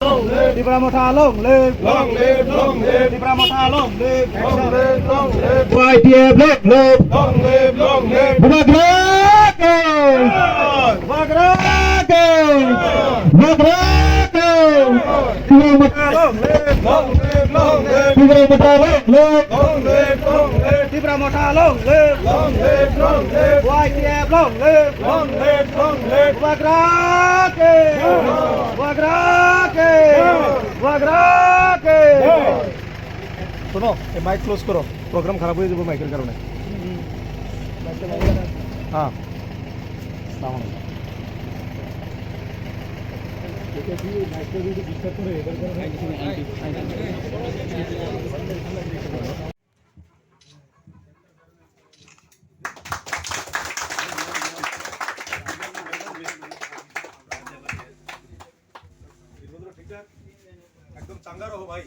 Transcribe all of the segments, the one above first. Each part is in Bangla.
Long live Tigray, long live, long live, long live Tigray, long live, long live, long live YPF, long live, long live, long live Bubagrake, Bubagrake, Bubagrake, Tigray, long live, long live, long live Tigray, long live, long live, long live Tigray, long live, long live, long live YPF, long live, long live, long live Bubagrake, Bubagrake, Bubagrake। सुनो ये माइक क्लोज करो, प्रोग्राम खराब हो जाएगा माइक के कारण। हाँ एकदम चांगा रहो भाई।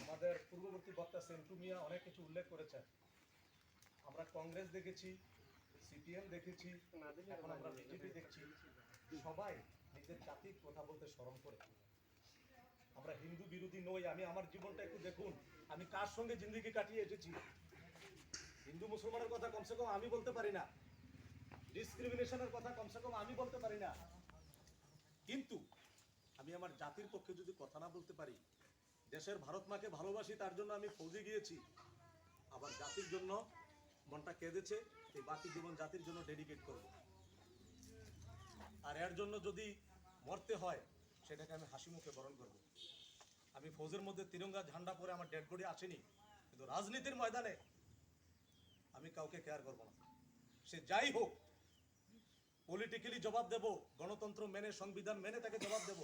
আমাদের পূর্ববর্তী বক্তা সেন্টু মিয়া অনেক কিছু উল্লেখ করেছেন। আমরা কংগ্রেস দেখেছি, সিপিএম দেখেছি, এখন আমরা বিজেপি দেখছি, সবাই নিজের জাতির কথা বলতে শরম করে। আমরা হিন্দু বিরোধী নই। আমি আমার জীবনটা একটু দেখুন, আমি কার সঙ্গে জিন্দেগি কাটিয়ে এসেছি। হিন্দু মুসলমানের কথা কমসে কম আমি বলতে পারি না, ডিসক্রিমিনেশনের কথা কমসে কম আমি বলতে পারি না, কিন্তু আমি আমার জাতির পক্ষে যদি কথা না বলতে পারি, দেশের ভারত মাকে ভালোবাসি, তার জন্য আমি ফৌজে গিয়েছি, আবার জাতির জন্য মনটা কেঁদেছে, এই বাকি জীবন জাতির জন্য ডেডিকেট করব। আর এর জন্য যদি মরতে হয় সেটাকে আমি হাসি মুখে বরণ করব। আমি ফৌজের মধ্যে তিরঙ্গা ঝান্ডা পরে আমার ডেড বডি আসেনি, কিন্তু রাজনীতির ময়দানে আমি কাউকে কেয়ার করব না। সে যাই হোক, পলিটিক্যালি জবাব দেব, গণতন্ত্র মেনে, সংবিধান মেনে তাকে জবাব দেব।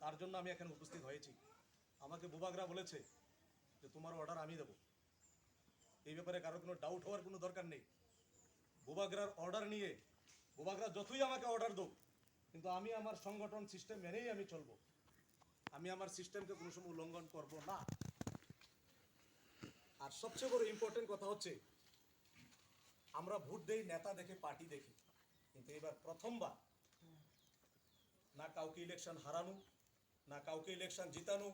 তার জন্য আমি এখানে উপস্থিত হয়েছি। আমাকে বুবাগরা বলেছে যে তোমার অর্ডার আমি দেব, এই ব্যাপারে কারো কোনো ডাউট হওয়ার কোনো দরকার নেই। বুবাগরার অর্ডার নিয়ে বুবাগরা যতই আমাকে অর্ডার দেব, কিন্তু আমি আমার সংগঠন সিস্টেম মেনেই আমি চলব। আমি আমার সিস্টেমকে কোনো সময় উল্লঙ্ঘন করব না। আর সবচেয়ে বড় ইম্পর্টেন্ট কথা হচ্ছে, আমরা ভোট দেই নেতা দেখে, পার্টি দেখি, কিন্তু এবার প্রথমবার না কাউকে ইলেকশন হারানো, না কাউকে ইলেকশন জিতানো,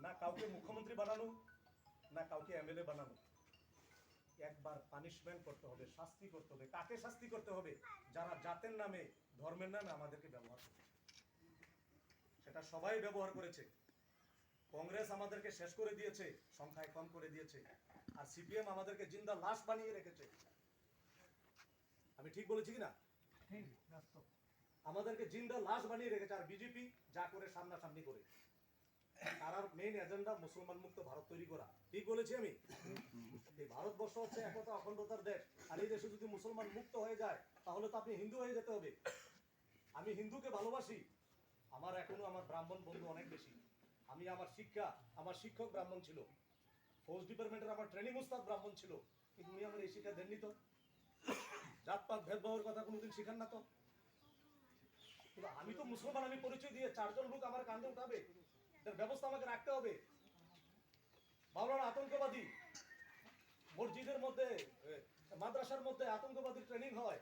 না কাউকে মুখ্যমন্ত্রী বানানো, না কাউকে এমএলএ বানানো। একবার পানিশমেন্ট করতে হবে, শাস্তি করতে হবে। কাকে শাস্তি করতে হবে? যারা জাতের নামে, ধর্মের নামে আমাদেরকে ব্যবহার করে। সেটা সবাই ব্যবহার করেছে। কংগ্রেস আমাদেরকে শেষ করে দিয়েছে, সংখ্যায় কম করে দিয়েছে, আর সিপিএম আমাদেরকে জিন্দা লাশ বানিয়ে রেখেছে। আমি ঠিক বলেছি কিনা? আমাদেরকে জিন্দা লাশ বানিয়ে রেখেছে। আর বিজেপি যা করে সামনাসামনি করে, তার মেইন এজেন্ডা মুসলমান মুক্ত ভারত তৈরি করা। ঠিক বলেছি আমি? এই ভারতবর্ষ হচ্ছে একতা অখণ্ডতার দেশ, আর এই দেশে যদি মুসলমান মুক্ত হয়ে যায় তাহলে তো আপনি হিন্দু হয়ে যেতে হবে। আমি হিন্দুকে ভালোবাসি, আমার এখনো আমার ব্রাহ্মণ বন্ধু অনেক বেশি। আমি আমার শিক্ষা, আমার শিক্ষক ব্রাহ্মণ ছিল, ফৌজ ডিপার্টমেন্টের আমার ট্রেনিং উস্তাদ ব্রাহ্মণ ছিল, কিন্তু উনি আমার এই শিক্ষা দেননি তো। জাতপাত ভেদভাবের কথা কোনোদিন শিখান না তো। আমি তো মুসলমান, আমি পরিচয় দিয়ে চারজন লোক আমার কাঁধে উঠাবে, এর ব্যবস্থা আমাকে রাখতে হবে। মাওলানা আতঙ্কবাদী, মসজিদের মধ্যে, মাদ্রাসার মধ্যে আতঙ্কবাদীর ট্রেনিং হয়।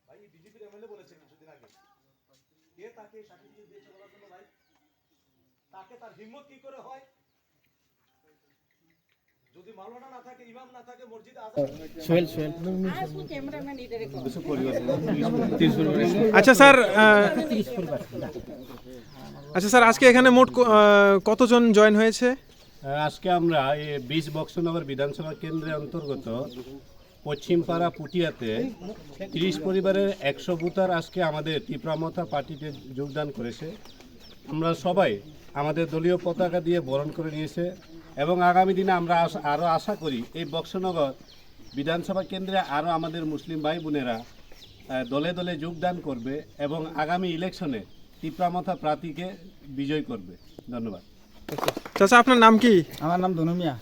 ভাই বিজেপির এমএলএ বলেছে কিছুদিন আগে, কে তাকে সার্টিফিকেট দিয়েছে বলার জন্য? ভাই তাকে তার হিম্মত কি করে হয়? যদি মাওলানা না থাকে, ইমাম না থাকে, মসজিদে আচ্ছা স্যার, আজকে এখানে মোট কতজন জয়েন হয়েছে? আজকে আমরা এই 20 বক্সনগর বিধানসভা কেন্দ্রের অন্তর্গত পশ্চিমপাড়া পুটিয়াতে 30 পরিবারের 100 ভোটার আজকে আমাদের তীব্রামথা পার্টিতে যোগদান করেছে। আমরা সবাই আমাদের দলীয় পতাকা দিয়ে বরণ করে নিয়েছে, এবং আগামী দিনে আমরা আরও আশা করি এই বক্সনগর বিধানসভা কেন্দ্রে আরও আমাদের মুসলিম ভাই বোনেরা দলে দলে যোগদান করবে এবং আগামী ইলেকশনে তীব্রামথা প্রার্থীকে বিজয় করবে। ধন্যবাদ। চাচা, আপনার নাম কি? আমার নাম ধনু মিয়া।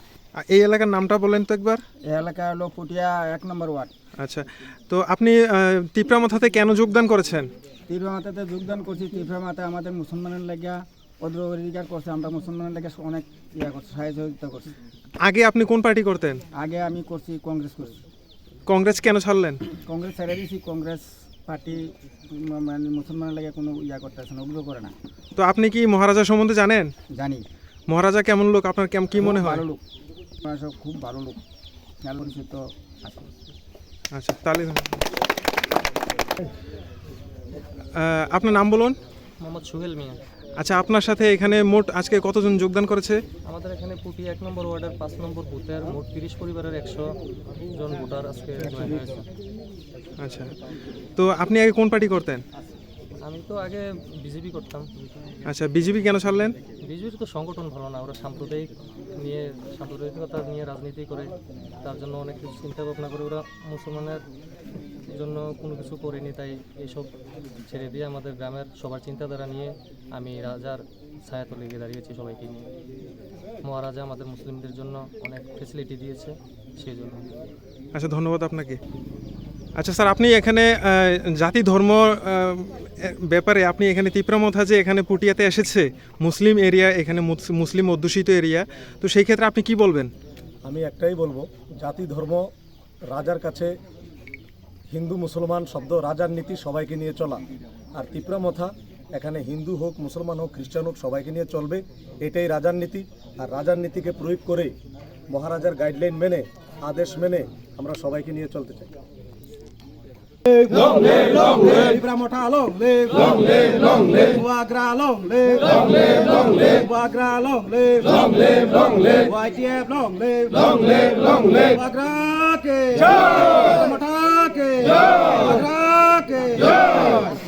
এই এলাকার নামটা বলেন তো একবার। এই এলাকা হলো পুটিয়া 1 নম্বর ওয়ার্ড। আচ্ছা, তো আপনি তীব্রামথাতে কেন যোগদান করেছেন? তীব্রামথাতে যোগদান করছি, তীব্রামথা আমাদের মুসলমানের লাগিয়া অধিকার করছে, আমরা মুসলমানের লাগে অনেক ইয়া করছি, সহযোগিতা করছি। আগে আপনি কোন পার্টি করতেন? আগে আমি করছি কংগ্রেস করছি। কংগ্রেস কেন ছাড়লেন? কংগ্রেস ছেড়ে দিয়েছি, কংগ্রেস পার্টি মানে মুসলমানের লাগে কোনো ইয়া করতেছে না, অগ্রহ করে না। তো আপনি কি মহারাজা সম্বন্ধে জানেন? জানি মহারাজা কেমন লোক, আপনার কি মনে হয়? ভালো লোক, ওরা সব খুব ভালো লোক, ভালো পরিচিত আছে। আচ্ছা, তাহলে আপনার নাম বলুন। মোহাম্মদ সোহেল মিয়া। আচ্ছা, আপনার সাথে এখানে মোট আজকে কতজন যোগদান করেছে? আমাদের এখানে পুটি 1 নম্বর ওয়ার্ডের 5 নম্বর বুথের মোট 30 পরিবারের 100 জন ভোটার আজকে জয়েন হয়েছে। আচ্ছা, তো আপনি আগে কোন পার্টি করতেন? আমি তো আগে বিজেপি করতাম। আচ্ছা, বিজেপি কেন ছাড়লেন? বিজেপির তো সংগঠন ভালো না, ওরা সাম্প্রদায়িকতা নিয়ে রাজনীতি করে, তার জন্য অনেক কিছু চিন্তা ভাবনা করে ওরা মুসলমানের জন্য কোনো কিছু করেনি, তাই এইসব ছেড়ে দিয়ে আমাদের গ্রামের সবার চিন্তাধারা নিয়ে আমি রাজার ছায়াতলে গিয়ে দাঁড়িয়েছি সবাইকে নিয়ে। মহারাজা আমাদের মুসলিমদের জন্য অনেক ফেসিলিটি দিয়েছে, সেই জন্য। আচ্ছা, ধন্যবাদ আপনাকে। আচ্ছা স্যার, আপনি এখানে জাতি ধর্ম ব্যাপারে আপনি এখানে তিপ্রামথা যে এখানে পুটিয়াতে এসেছে, মুসলিম এরিয়া, এখানে মুসলিম অধ্যুষিত এরিয়া, তো সেই ক্ষেত্রে আপনি কি বলবেন? আমি একটাই বলবো, জাতি ধর্ম রাজার কাছে হিন্দু মুসলমান শব্দ, রাজার নীতি সবাইকে নিয়ে চলা। আর তিপ্রামথা এখানে হিন্দু হোক, মুসলমান হোক, খ্রিস্টান হোক, সবাইকে নিয়ে চলবে, এটাই রাজার নীতি। আর রাজার নীতিকে প্রয়োগ করে মহারাজার গাইডলাইন মেনে, আদেশ মেনে আমরা সবাইকে নিয়ে চলতে চাই। Long live, long live. Tipramontha long live. Long live, long live. Buagra long live. Long live, long live. Buagra long live. Long live, long live. YTF long live. Long live, long live. Buagra ke. Jai. Tipramontha ke. Jai. Buagra ke. Jai.